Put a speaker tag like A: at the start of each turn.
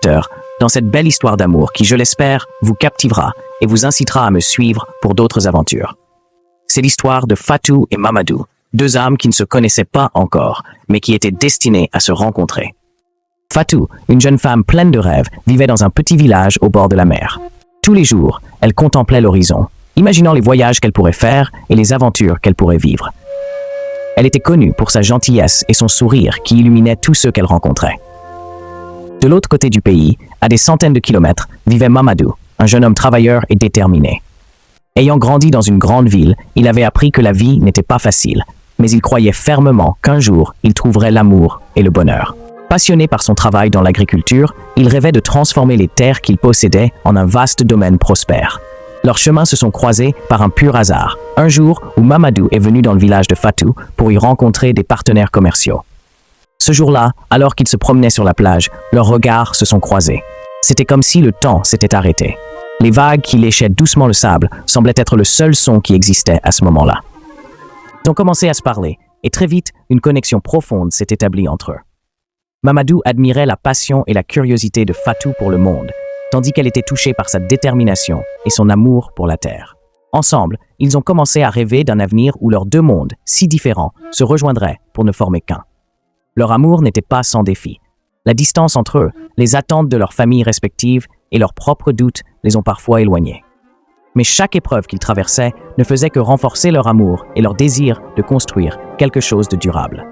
A: acteurs dans cette belle histoire d'amour qui, je l'espère, vous captivera et vous incitera à me suivre pour d'autres aventures. C'est l'histoire de Fatou et Mamadou, deux âmes qui ne se connaissaient pas encore, mais qui étaient destinées à se rencontrer. Fatou, une jeune femme pleine de rêves, vivait dans un petit village au bord de la mer. Tous les jours, elle contemplait l'horizon, imaginant les voyages qu'elle pourrait faire et les aventures qu'elle pourrait vivre. Elle était connue pour sa gentillesse et son sourire qui illuminait tous ceux qu'elle rencontrait. De l'autre côté du pays, à des centaines de kilomètres, vivait Mamadou, un jeune homme travailleur et déterminé. Ayant grandi dans une grande ville, il avait appris que la vie n'était pas facile, mais il croyait fermement qu'un jour, il trouverait l'amour et le bonheur. Passionné par son travail dans l'agriculture, il rêvait de transformer les terres qu'il possédait en un vaste domaine prospère. Leurs chemins se sont croisés par un pur hasard, un jour où Mamadou est venu dans le village de Fatou pour y rencontrer des partenaires commerciaux. Ce jour-là, alors qu'ils se promenaient sur la plage, leurs regards se sont croisés. C'était comme si le temps s'était arrêté. Les vagues qui léchaient doucement le sable semblaient être le seul son qui existait à ce moment-là. Ils ont commencé à se parler, et très vite, une connexion profonde s'est établie entre eux. Mamadou admirait la passion et la curiosité de Fatou pour le monde, tandis qu'elle était touchée par sa détermination et son amour pour la terre. Ensemble, ils ont commencé à rêver d'un avenir où leurs deux mondes, si différents, se rejoindraient pour ne former qu'un. Leur amour n'était pas sans défi. La distance entre eux, les attentes de leurs familles respectives et leurs propres doutes les ont parfois éloignés. Mais chaque épreuve qu'ils traversaient ne faisait que renforcer leur amour et leur désir de construire quelque chose de durable.